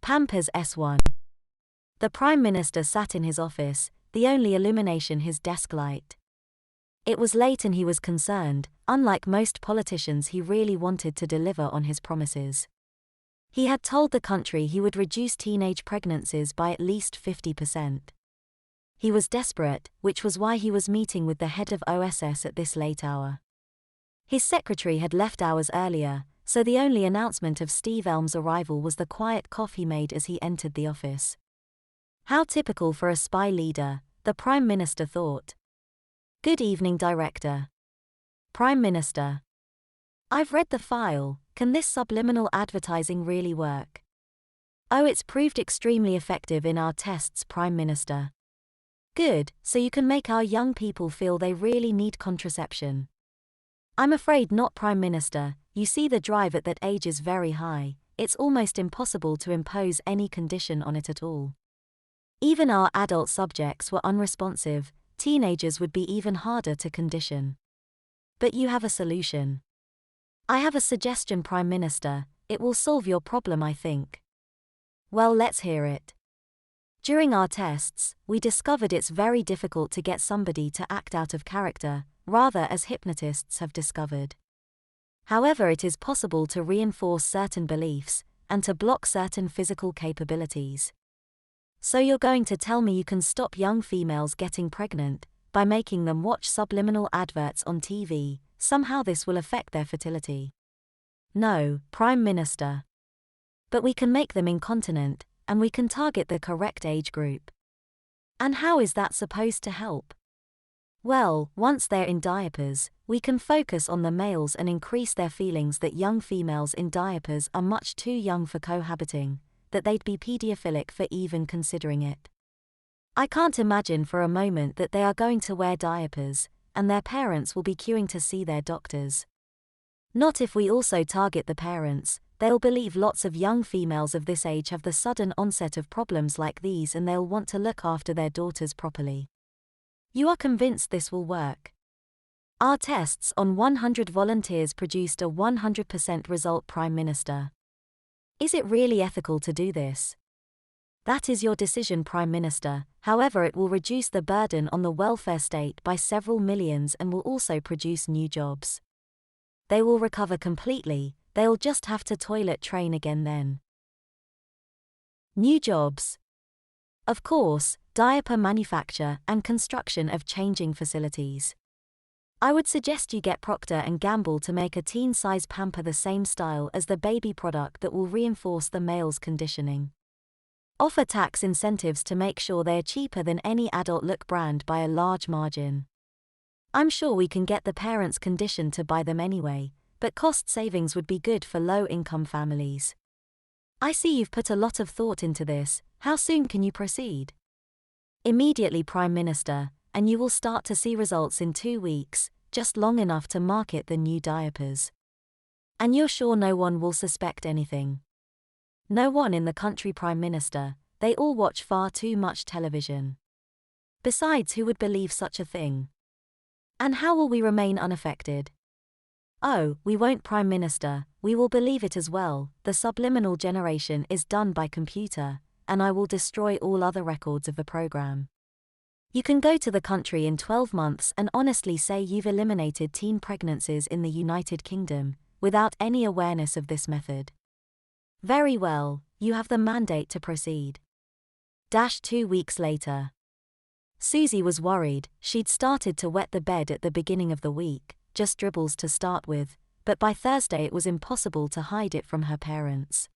Pampers S1. The Prime Minister sat in his office, the only illumination his desk light. It was late and he was concerned. Unlike most politicians, he really wanted to deliver on his promises. He had told the country he would reduce teenage pregnancies by at least 50%. He was desperate, which was why he was meeting with the head of OSS at this late hour. His secretary had left hours earlier, so the only announcement of Steve Elm's arrival was the quiet cough he made as he entered the office. How typical for a spy leader, the Prime Minister thought. "Good evening, Director." "Prime Minister. I've read the file. Can this subliminal advertising really work?" "Oh, it's proved extremely effective in our tests, Prime Minister." "Good, so you can make our young people feel they really need contraception." "I'm afraid not, Prime Minister. You see, the drive at that age is very high. It's almost impossible to impose any condition on it at all. Even our adult subjects were unresponsive. Teenagers would be even harder to condition." "But you have a solution." "I have a suggestion, Prime Minister. It will solve your problem, I think." "Well, let's hear it." "During our tests, we discovered it's very difficult to get somebody to act out of character, rather as hypnotists have discovered. However, it is possible to reinforce certain beliefs, and to block certain physical capabilities. So you're going to tell me you can stop young females getting pregnant, by making them watch subliminal adverts on TV, somehow this will affect their fertility?" "No, Prime Minister. But we can make them incontinent, and we can target the correct age group." "And how is that supposed to help?" "Well, once they're in diapers, we can focus on the males and increase their feelings that young females in diapers are much too young for cohabiting, that they'd be pedophilic for even considering it. I can't imagine for a moment that they are going to wear diapers, and their parents will be queuing to see their doctors. Not if we also target the parents. They'll believe lots of young females of this age have the sudden onset of problems like these and they'll want to look after their daughters properly." "You are convinced this will work?" "Our tests on 100 volunteers produced a 100% result, Prime Minister." "Is it really ethical to do this?" "That is your decision, Prime Minister. However, it will reduce the burden on the welfare state by several millions and will also produce new jobs. They will recover completely. They'll just have to toilet train again then." New jobs. Of course, diaper manufacture and construction of changing facilities. I would suggest you get Procter & Gamble to make a teen-size pamper the same style as the baby product that will reinforce the male's conditioning. Offer tax incentives to make sure they are cheaper than any adult look brand by a large margin. I'm sure we can get the parents conditioned to buy them anyway, but cost savings would be good for low-income families. I see you've put a lot of thought into this. How soon can you proceed?" "Immediately, Prime Minister, and you will start to see results in 2 weeks, just long enough to market the new diapers." "And you're sure no one will suspect anything?" "No one in the country, Prime Minister. They all watch far too much television. Besides, who would believe such a thing?" "And how will we remain unaffected?" "Oh, we won't, Prime Minister. We will believe it as well. The subliminal generation is done by computer, and I will destroy all other records of the program. You can go to the country in 12 months and honestly say you've eliminated teen pregnancies in the United Kingdom, without any awareness of this method." "Very well, you have the mandate to proceed." 2 weeks later. Susie was worried. She'd started to wet the bed at the beginning of the week, just dribbles to start with, but by Thursday it was impossible to hide it from her parents.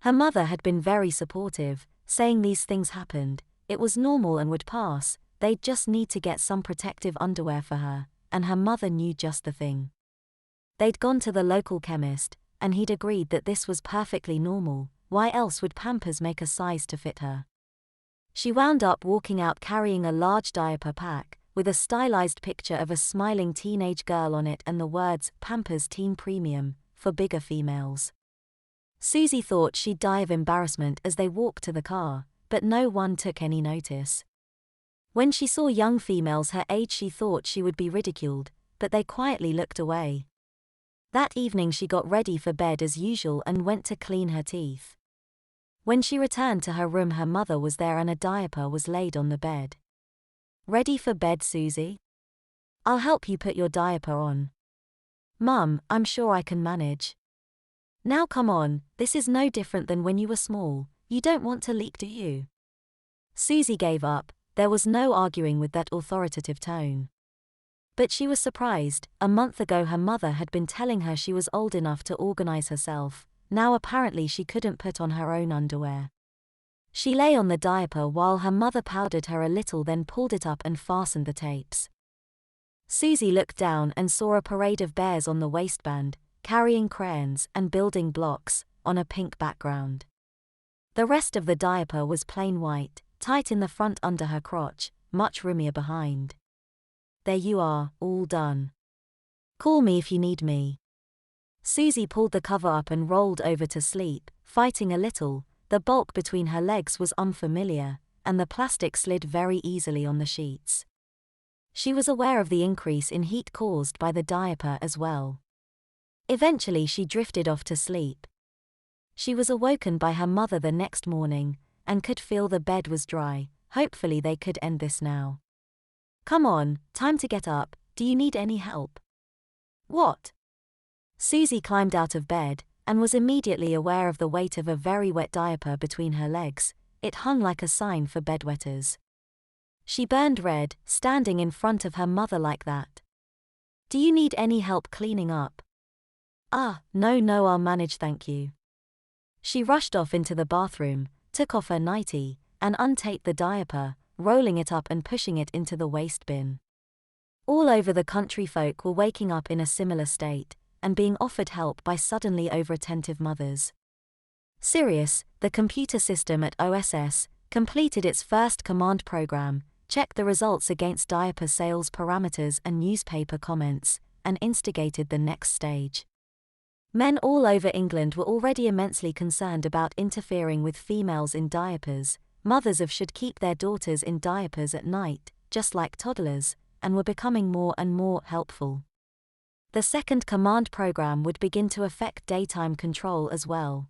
Her mother had been very supportive, saying these things happened, it was normal and would pass, they'd just need to get some protective underwear for her, and her mother knew just the thing. They'd gone to the local chemist, and he'd agreed that this was perfectly normal. Why else would Pampers make a size to fit her? She wound up walking out carrying a large diaper pack, with a stylized picture of a smiling teenage girl on it and the words, "Pampers Teen Premium, for bigger females." Susie thought she'd die of embarrassment as they walked to the car, but no one took any notice. When she saw young females her age she thought she would be ridiculed, but they quietly looked away. That evening she got ready for bed as usual and went to clean her teeth. When she returned to her room, her mother was there and a diaper was laid on the bed. "Ready for bed, Susie? I'll help you put your diaper on." "Mum, I'm sure I can manage." "Now come on, this is no different than when you were small. You don't want to leak, do you?" Susie gave up. There was no arguing with that authoritative tone. But she was surprised. A month ago her mother had been telling her she was old enough to organize herself. Now apparently she couldn't put on her own underwear. She lay on the diaper while her mother powdered her a little, then pulled it up and fastened the tapes. Susie looked down and saw a parade of bears on the waistband, carrying crayons and building blocks, on a pink background. The rest of the diaper was plain white, tight in the front under her crotch, much roomier behind. "There you are, all done. Call me if you need me." Susie pulled the cover up and rolled over to sleep, fighting a little. The bulk between her legs was unfamiliar, and the plastic slid very easily on the sheets. She was aware of the increase in heat caused by the diaper as well. Eventually she drifted off to sleep. She was awoken by her mother the next morning, and could feel the bed was dry. Hopefully they could end this now. "Come on, time to get up. Do you need any help?" "What?" Susie climbed out of bed, and was immediately aware of the weight of a very wet diaper between her legs. It hung like a sign for bedwetters. She burned red, standing in front of her mother like that. "Do you need any help cleaning up?" No, I'll manage, thank you." She rushed off into the bathroom, took off her nightie, and untaped the diaper, rolling it up and pushing it into the waste bin. All over the country folk were waking up in a similar state, and being offered help by suddenly over-attentive mothers. Sirius, the computer system at OSS, completed its first command program, checked the results against diaper sales parameters and newspaper comments, and instigated the next stage. Men all over England were already immensely concerned about interfering with females in diapers. Mothers should keep their daughters in diapers at night, just like toddlers, and were becoming more and more helpful. The second command program would begin to affect daytime control as well.